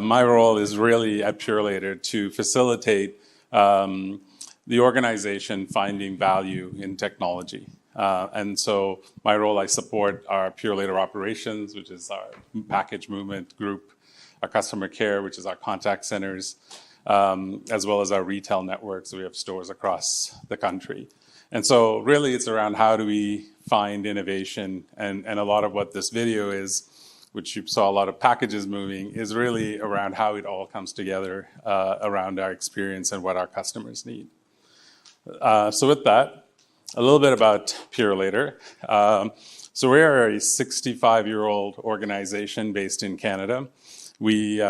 My role is really at Purolator to facilitate the organization finding value in technology. And so my role, I support our Purolator operations, which is our package movement group, our customer care, which is our contact centers, as well as our retail networks. So we have stores across the country. And so really it's around how do we find innovation, and a lot of what this video is, which you saw a lot of packages moving, is really around how it all comes together around our experience and what our customers need. So with that, a little bit about Purolator. So we are a 65-year-old organization based in Canada. We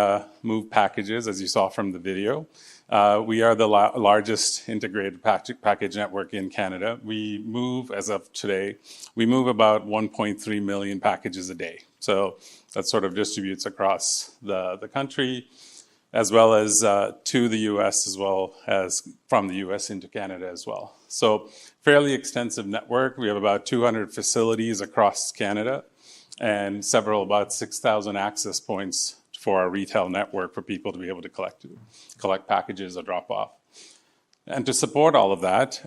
move packages, as you saw from the video. We are the largest integrated package network in Canada. We move, as of today, we move about 1.3 million packages a day. So that sort of distributes across the country, as well as to the US, as well as from the US into Canada as well. So fairly extensive network. We have about 200 facilities across Canada and about 6,000 access points for our retail network for people to be able to collect packages or drop off. And to support all of that,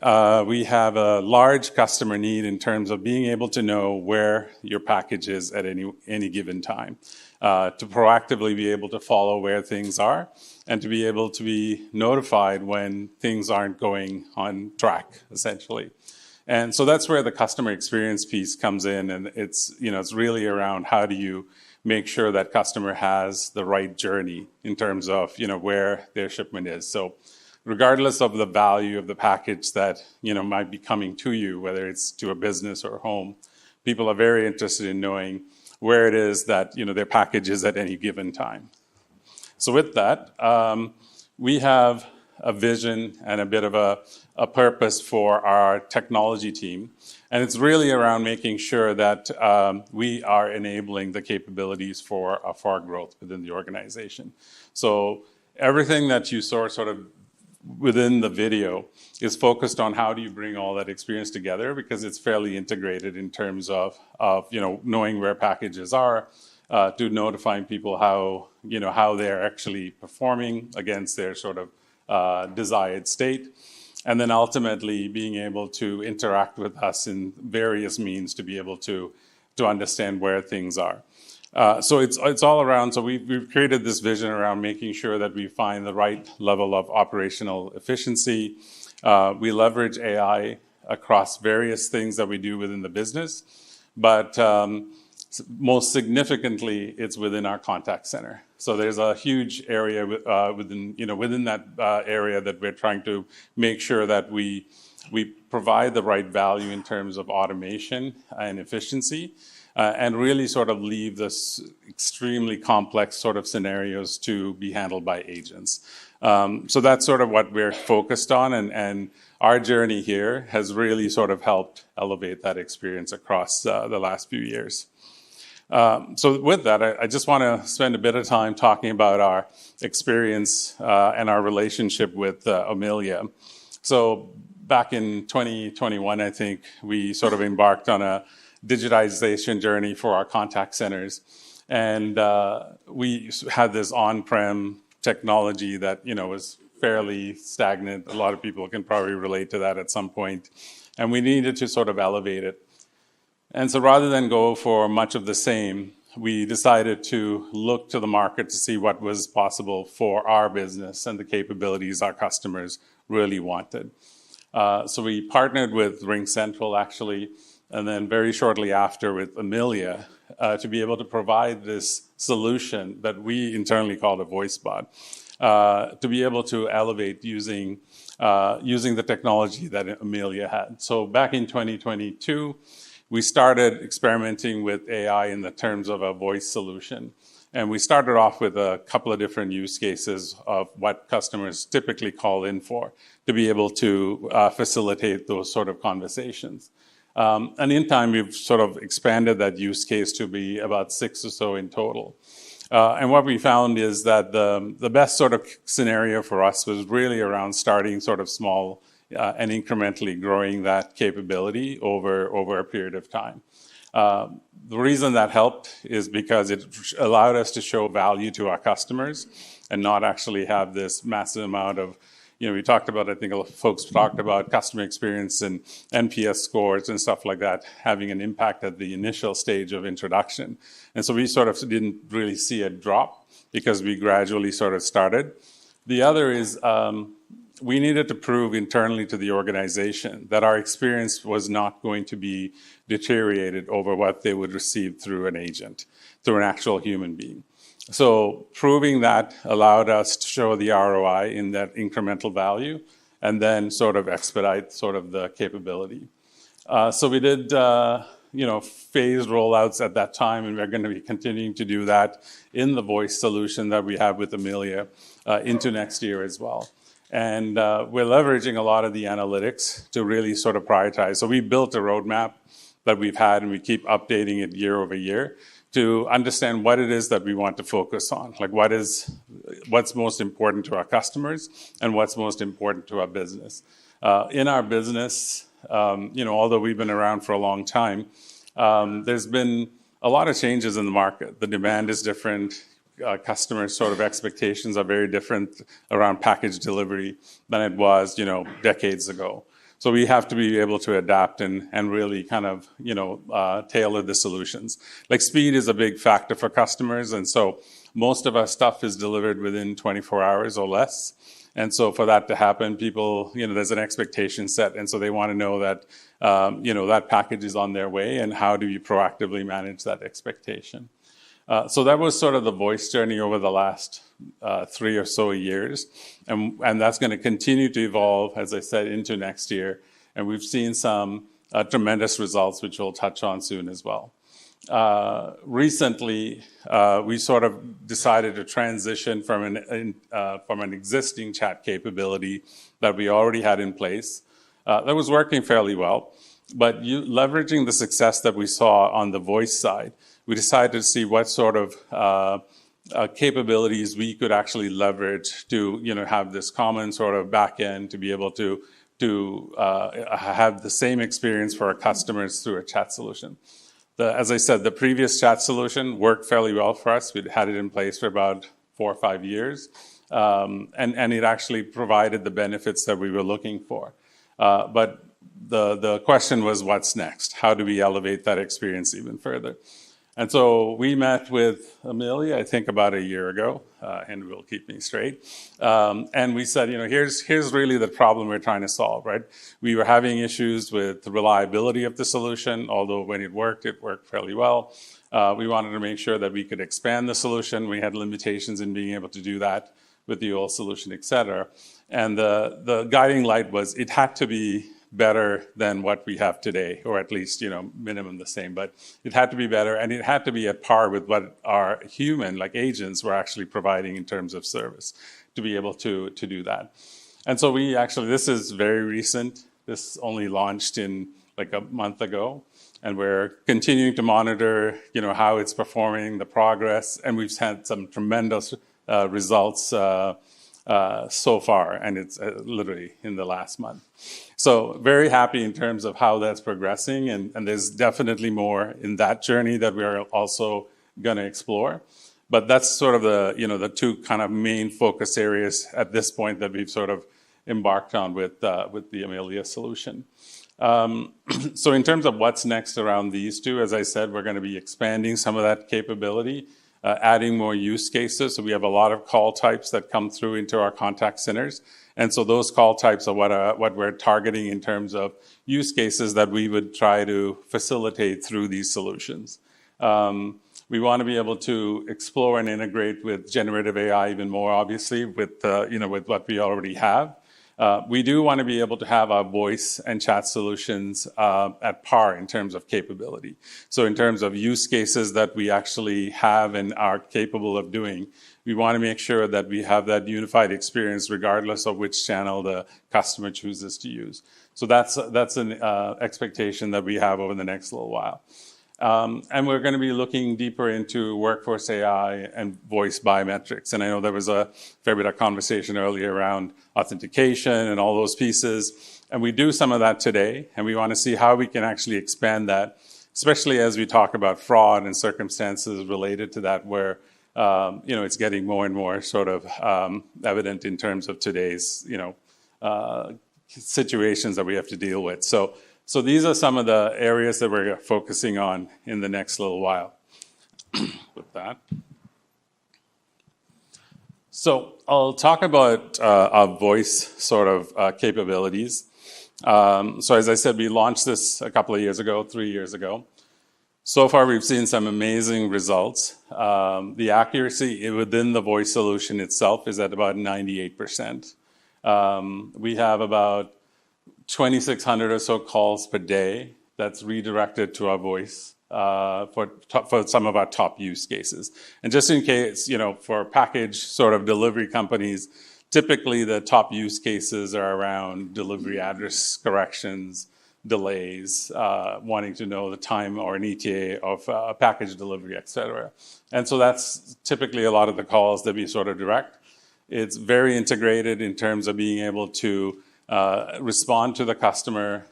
we have a large customer need in terms of being able to know where your package is at any given time, to proactively be able to follow where things are, and to be able to be notified when things aren't going on track, essentially. And so that's where the customer experience piece comes in, and it's really around how do you make sure that customer has the right journey in terms of where their shipment is. So regardless of the value of the package that might be coming to you, whether it's to a business or a home, people are very interested in knowing where it is that their package is at any given time. So with that, we have a vision and a bit of a purpose for our technology team. And it's really around making sure that we are enabling the capabilities for our growth within the organization. So everything that you saw sort of within the video is focused on how do you bring all that experience together, because it's fairly integrated in terms of knowing where packages are, to notifying people how they're actually performing against their sort of desired state, and then ultimately being able to interact with us in various means to be able to understand where things are. So it's all around. So we've created this vision around making sure that we find the right level of operational efficiency. We leverage AI across various things that we do within the business, but most significally, it's within our contact center. So there's a huge area within that area that we're trying to make sure that we provide the right value in terms of automation and efficiency, and really sort of leave this extremely complex sort of scenarios to be handled by agents. So that's sort of what we're focused on, and our journey here has really sort of helped elevate that experience across the last few years. So with that, I just want to spend a bit of time talking about our experience and our relationship with Omilia. So back in 2021, I think we sort of embarked on a digitization journey for our contact centers. And we had this on-prem technology that was fairly stagnant. A lot of people can probably relate to that at some point. And we needed to sort of elevate it. And so rather than go for much of the same, we decided to look to the market to see what was possible for our business and the capabilities our customers really wanted. So we partnered with RingCentral, actually, and then very shortly after with Omilia, to be able to provide this solution that we internally called a voice bot, to be able to elevate using the technology that Omilia had. So back in 2022, we started experimenting with AI in the terms of a voice solution. And we started off with a couple of different use cases of what customers typically call in for, to be able to facilitate those sort of conversations. And in time, we've sort of expanded that use case to be about 6 or so in total. And what we found is that the best sort of scenario for us was really around starting sort of small and incrementally growing that capability over a period of time. The reason that helped is because it allowed us to show value to our customers and not actually have this massive amount of, we talked about, I think folks talked about customer experience and NPS scores and stuff like that having an impact at the initial stage of introduction. And so we sort of didn't really see a drop because we gradually sort of started. The other is we needed to prove internally to the organization that our experience was not going to be deteriorated over what they would receive through an agent, through an actual human being. So proving that allowed us to show the ROI in that incremental value and then sort of expedite sort of the capability. So we did phased rollouts at that time, and we're going to be continuing to do that in the voice solution that we have with Omilia into next year as well. And we're leveraging a lot of the analytics to really sort of prioritize. So we built a roadmap that we've had, and we keep updating it year over year to understand what it is that we want to focus on, like what's most important to our customers and what's most important to our business. In our business, although we've been around for a long time, there's been a lot of changes in the market. The demand is different. Customers' sort of expectations are very different around package delivery than it was, decades ago. So we have to be able to adapt and really kind of, tailor the solutions. Like speed is a big factor for customers, and so most of our stuff is delivered within 24 hours or less. And so for that to happen, people, there's an expectation set, and so they want to know that, that package is on their way, and how do you proactively manage that expectation? So that was sort of the voice journey over the last 3 or so years. And that's going to continue to evolve, as I said, into next year. And we've seen some tremendous results, which we'll touch on soon as well. Recently, we sort of decided to transition from an existing chat capability that we already had in place that was working fairly well. But leveraging the success that we saw on the voice side, we decided to see what sort of capabilities we could actually leverage to, have this common sort of back end to be able to have the same experience for our customers through a chat solution. As I said, the previous chat solution worked fairly well for us. We'd had it in place for about 4 or 5 years, and it actually provided the benefits that we were looking for. But the question was, what's next? How do we elevate that experience even further? And so we met with Omilia, I think about a year ago, and will keep me straight. And we said, here's really the problem we're trying to solve, right? We were having issues with the reliability of the solution, although when it worked fairly well. We wanted to make sure that we could expand the solution. We had limitations in being able to do that with the old solution, et cetera. And the guiding light was it had to be better than what we have today, or at least, minimum the same, but it had to be better, and it had to be at par with what our human, like agents, were actually providing in terms of service to be able to do that. And so this is very recent. This only launched in like a month ago, and we're continuing to monitor, how it's performing, the progress, and we've had some tremendous results so far, and it's literally in the last month. So very happy in terms of how that's progressing, and there's definitely more in that journey that we are also going to explore. But that's sort of the two kind of main focus areas at this point that we've sort of embarked on with the Omilia solution. So in terms of what's next around these two, as I said, we're going to be expanding some of that capability, adding more use cases. So we have a lot of call types that come through into our contact centers. And so those call types are what we're targeting in terms of use cases that we would try to facilitate through these solutions. We want to be able to explore and integrate with generative AI even more, obviously, with what we already have. We do want to be able to have our voice and chat solutions at par in terms of capability. So in terms of use cases that we actually have and are capable of doing, we want to make sure that we have that unified experience regardless of which channel the customer chooses to use. So that's an expectation that we have over the next little while. And we're going to be looking deeper into workforce AI and voice biometrics. And I know there was a fair bit of conversation earlier around authentication and all those pieces. And we do some of that today, and we want to see how we can actually expand that especially as we talk about fraud and circumstances related to that, where it's getting more and more sort of evident in terms of today's situations that we have to deal with. So these are some of the areas that we're focusing on in the next little while. With that. So I'll talk about our voice sort of capabilities. So as I said, we launched this a couple of years ago, 3 years ago. So far, we've seen some amazing results. The accuracy within the voice solution itself is at about 98%. We have about 2,600 or so calls per day that's redirected to our voice for some of our top use cases. And just in case, for package sort of delivery companies, typically the top use cases are around delivery address corrections, delays, wanting to know the time or an ETA of a package delivery, et cetera. And so that's typically a lot of the calls that we sort of direct. It's very integrated in terms of being able to respond to the customer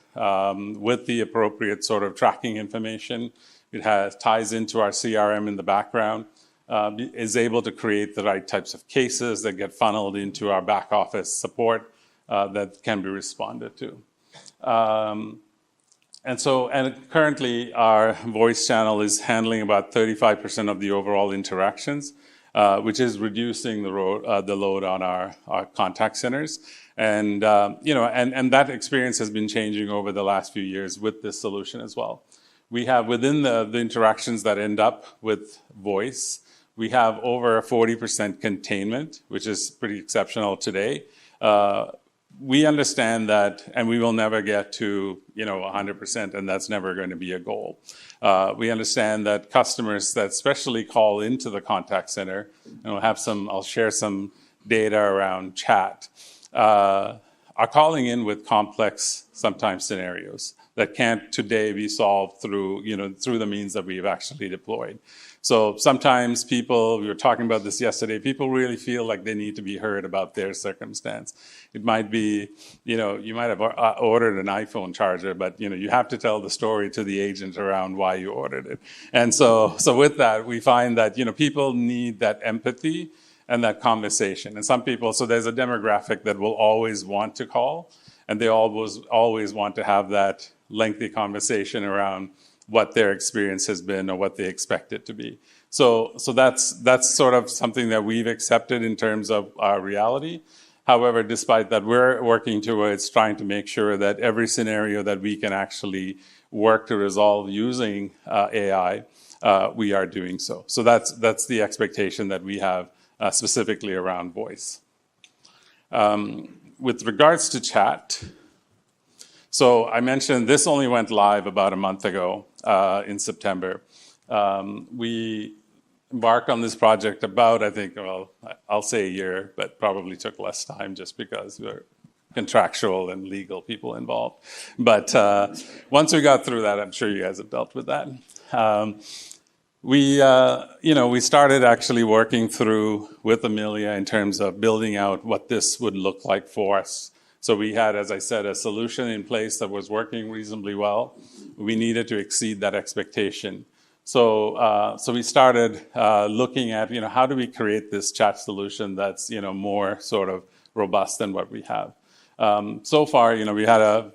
with the appropriate sort of tracking information. It ties into our CRM in the background, is able to create the right types of cases that get funneled into our back office support that can be responded to. And currently our voice channel is handling about 35% of the overall interactions, which is reducing the load on our contact centers. And that experience has been changing over the last few years with this solution as well. We have within the interactions that end up with voice, we have over 40% containment, which is pretty exceptional today. We understand that, and we will never get to 100%, and that's never going to be a goal. We understand that customers that especially call into the contact center, and I'll share some data around chat, are calling in with complex, sometimes scenarios that can't today be solved through the means that we've actually deployed. So sometimes people, we were talking about this yesterday, people really feel like they need to be heard about their circumstance. It might be, you might have ordered an iPhone charger, but you have to tell the story to the agent around why you ordered it. And so with that, we find that people need that empathy and that conversation. And some people, so there's a demographic that will always want to call, and they always want to have that lengthy conversation around what their experience has been or what they expect it to be. So that's sort of something that we've accepted in terms of our reality. However, despite that, we're working towards trying to make sure that every scenario that we can actually work to resolve using AI, we are doing so. So that's the expectation that we have specifically around voice. With regards to chat, so I mentioned this only went live about a month ago in September. We embarked on this project about, I think, I'll say a year, but probably took less time just because we're contractual and legal people involved. But once we got through that, I'm sure you guys have dealt with that. We started actually working through with Omilia in terms of building out what this would look like for us. So we had, as I said, a solution in place that was working reasonably well. We needed to exceed that expectation. So we started looking at, how do we create this chat solution that's, more sort of robust than what we have. So far, we had a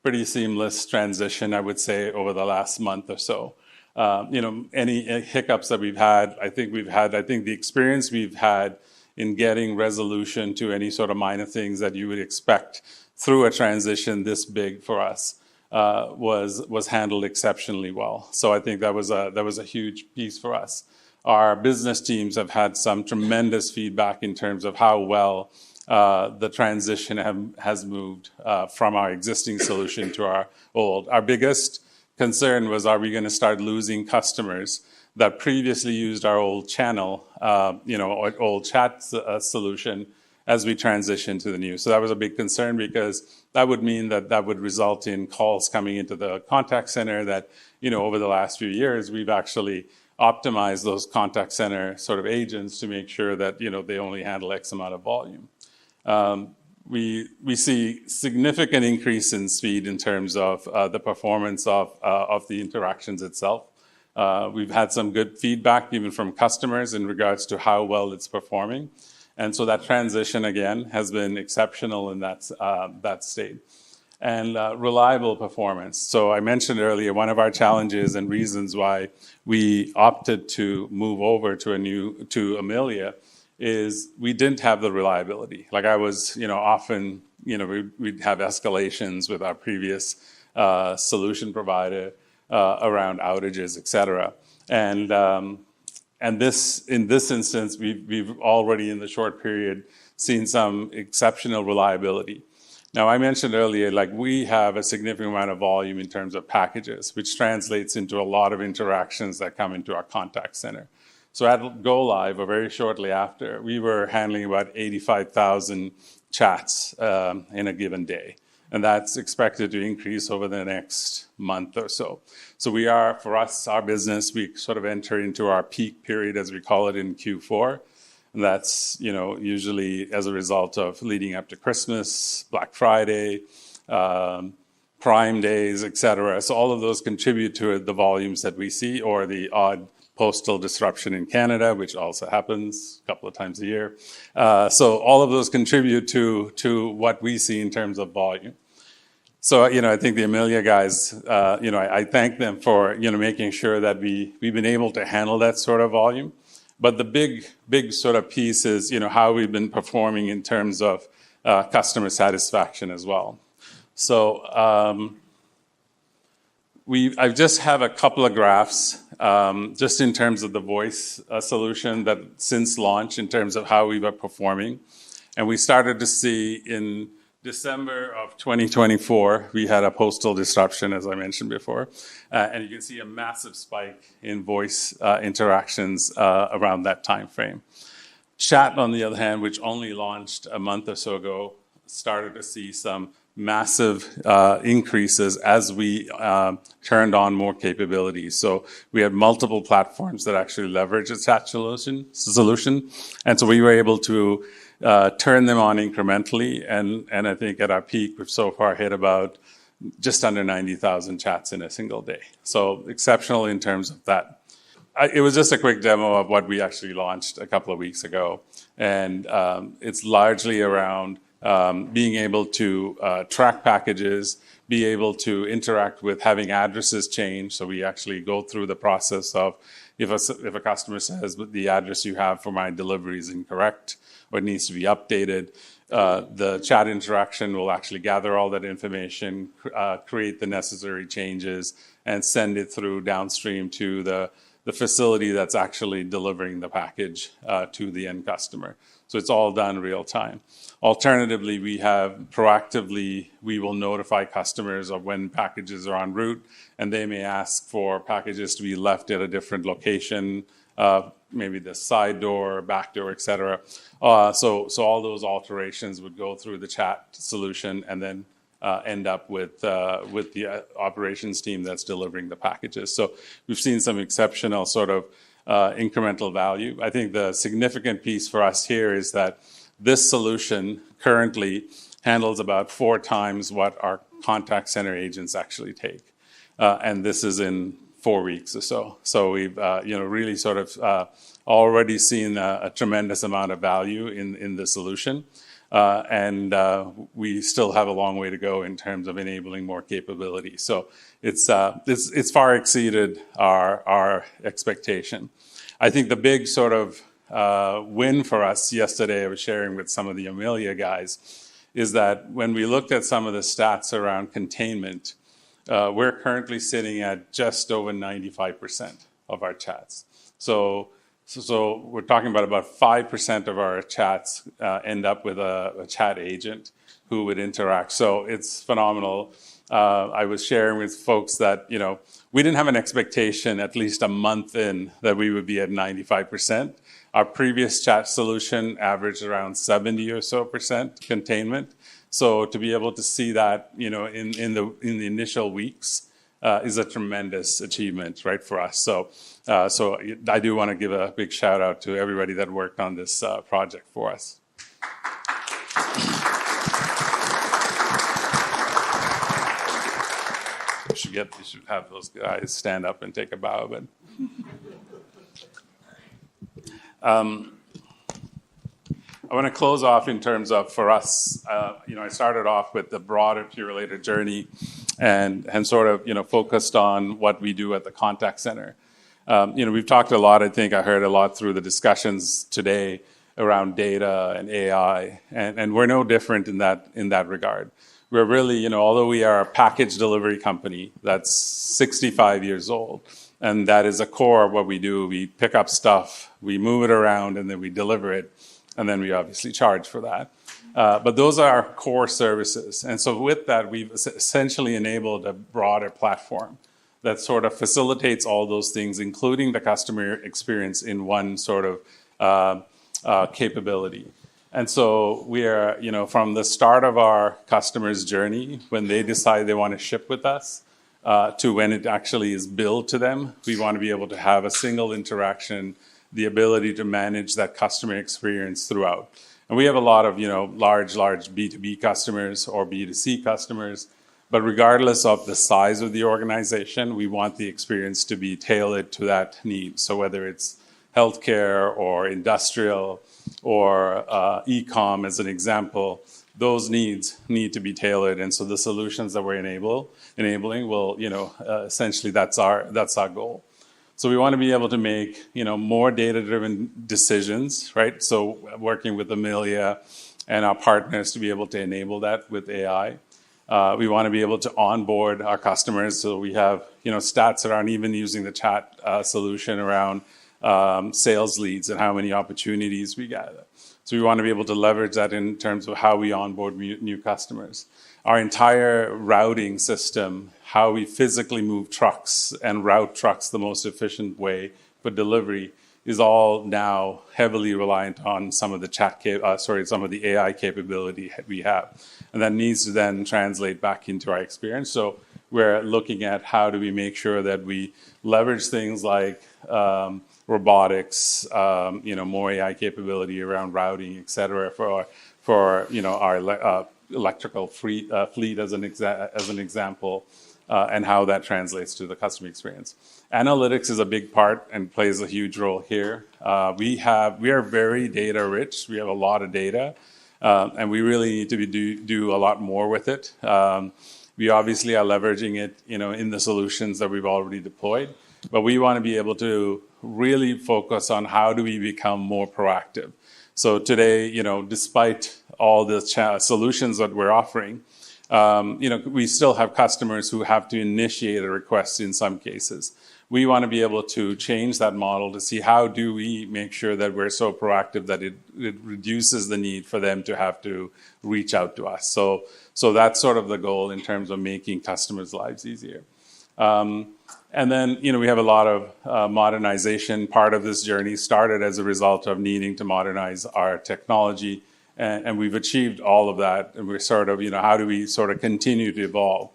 pretty seamless transition, I would say, over the last month or so. Any hiccups that we've had, I think the experience we've had in getting resolution to any sort of minor things that you would expect through a transition this big for us was handled exceptionally well. So I think that was a huge piece for us. Our business teams have had some tremendous feedback in terms of how well the transition has moved from our existing solution to our old. Our biggest concern was, are we going to start losing customers that previously used our old channel, or old chat solution as we transition to the new? So that was a big concern because that would mean that would result in calls coming into the contact center that, over the last few years, we've actually optimized those contact center sort of agents to make sure that, they only handle X amount of volume. we see significant increase in speed in terms of the performance of the interactions itself. We've had some good feedback even from customers in regards to how well it's performing. And so that transition, again, has been exceptional in that state. And reliable performance. So I mentioned earlier, one of our challenges and reasons why we opted to move over to Omilia is we didn't have the reliability. Like I was, often, we'd have escalations with our previous solution provider around outages, et cetera. And in this instance, we've already in the short period seen some exceptional reliability. Now, I mentioned earlier, we have a significant amount of volume in terms of packages, which translates into a lot of interactions that come into our contact center. So at go live, or very shortly after, we were handling about 85,000 chats in a given day. And that's expected to increase over the next month or so. So for us, our business, we sort of enter into our peak period, as we call it, in Q4. And that's, usually as a result of leading up to Christmas, Black Friday, Prime Days, et cetera. So all of those contribute to the volumes that we see, or the odd postal disruption in Canada, which also happens a couple of times a year. So all of those contribute to what we see in terms of volume. So, I think the Omilia guys, I thank them for, making sure that we've been able to handle that sort of volume. But the big sort of piece is, how we've been performing in terms of customer satisfaction as well. So I just have a couple of graphs just in terms of the voice solution that since launch in terms of how we were performing. And we started to see in December of 2024, we had a postal disruption, as I mentioned before. And you can see a massive spike in voice interactions around that time frame. Chat, on the other hand, which only launched a month or so ago, started to see some massive increases as we turned on more capabilities. So we had multiple platforms that actually leverage a chat solution. And so we were able to turn them on incrementally. And I think at our peak, we've so far hit about just under 90,000 chats in a single day. So exceptional in terms of that. It was just a quick demo of what we actually launched a couple of weeks ago. And it's largely around being able to track packages, be able to interact with having addresses change. So we actually go through the process of if a customer says the address you have for my delivery is incorrect or it needs to be updated, the chat interaction will actually gather all that information, create the necessary changes, and send it through downstream to the facility that's actually delivering the package to the end customer. So it's all done real time. Alternatively, we will notify customers of when packages are en route, and they may ask for packages to be left at a different location, maybe the side door, back door, et cetera. So all those alterations would go through the chat solution and then end up with the operations team that's delivering the packages. So we've seen some exceptional sort of incremental value. I think the significant piece for us here is that this solution currently handles about 4 times what our contact center agents actually take. And this is in 4 weeks or so. So we've really sort of already seen a tremendous amount of value in the solution. And we still have a long way to go in terms of enabling more capability. So it's far exceeded our expectation. I think the big sort of win for us yesterday, I was sharing with some of the Omilia guys, is that when we looked at some of the stats around containment, we're currently sitting at just over 95% of our chats. So we're talking about 5% of our chats end up with a chat agent who would interact. So it's phenomenal. I was sharing with folks that, we didn't have an expectation, at least a month in, that we would be at 95%. Our previous chat solution averaged around 70 or so % containment. So to be able to see that, in the initial weeks is a tremendous achievement, right, for us. So I do want to give a big shout out to everybody that worked on this project for us. You should have those guys stand up and take a bow. But I want to close off in terms of, for us, I started off with the broader Purolator journey and sort of, focused on what we do at the contact center. We've talked a lot, I think I heard a lot through the discussions today around data and AI, and we're no different in that regard. We're really, although we are a package delivery company that's 65 years old, and that is a core of what we do. We pick up stuff, we move it around, and then we deliver it, and then we obviously charge for that. But those are our core services. And so with that, we've essentially enabled a broader platform that sort of facilitates all those things, including the customer experience in one sort of capability. And so we are, from the start of our customer's journey, when they decide they want to ship with us, to when it actually is billed to them, we want to be able to have a single interaction, the ability to manage that customer experience throughout. And we have a lot of, large B2B customers or B2C customers, but regardless of the size of the organization, we want the experience to be tailored to that need. So whether it's healthcare or industrial or e-com as an example, those needs need to be tailored. And so the solutions that we're enabling will, essentially that's our goal. So we want to be able to make, more data-driven decisions, right? So working with Omilia and our partners to be able to enable that with AI. We want to be able to onboard our customers. So we have, stats around even using the chat solution around sales leads and how many opportunities we gather. So we want to be able to leverage that in terms of how we onboard new customers. Our entire routing system, how we physically move trucks and route trucks the most efficient way for delivery, is all now heavily reliant on some of the some of the AI capability we have. And that needs to then translate back into our experience. So we're looking at how do we make sure that we leverage things like robotics, more AI capability around routing, et cetera, for our electrical fleet as an example, and how that translates to the customer experience. Analytics is a big part and plays a huge role here. We are very data rich. We have a lot of data, and we really need to do a lot more with it. We obviously are leveraging it, in the solutions that we've already deployed, but we want to be able to really focus on how do we become more proactive. So today, despite all the solutions that we're offering, we still have customers who have to initiate a request in some cases. We want to be able to change that model to see how do we make sure that we're so proactive that it reduces the need for them to have to reach out to us. So that's sort of the goal in terms of making customers' lives easier. And then, we have a lot of modernization. Part of this journey started as a result of needing to modernize our technology, and we've achieved all of that. And we're sort of, how do we sort of continue to evolve?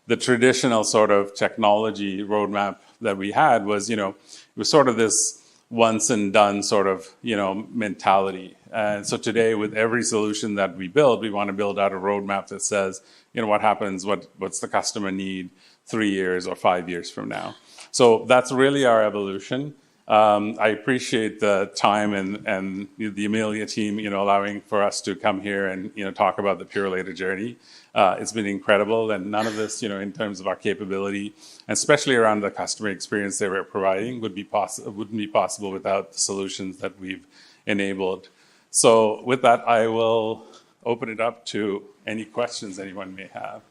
The traditional sort of technology roadmap that we had was, it was sort of this once and done sort of, mentality. And so today, with every solution that we build, we want to build out a roadmap that says, what happens, what's the customer need 3 years or 5 years from now. So that's really our evolution. I appreciate the time and the Omilia team, allowing for us to come here and, talk about the Purolator journey. It's been incredible, and none of this, in terms of our capability, and especially around the customer experience they were providing, wouldn't be possible without the solutions that we've enabled. So with that, I will open it up to any questions anyone may have.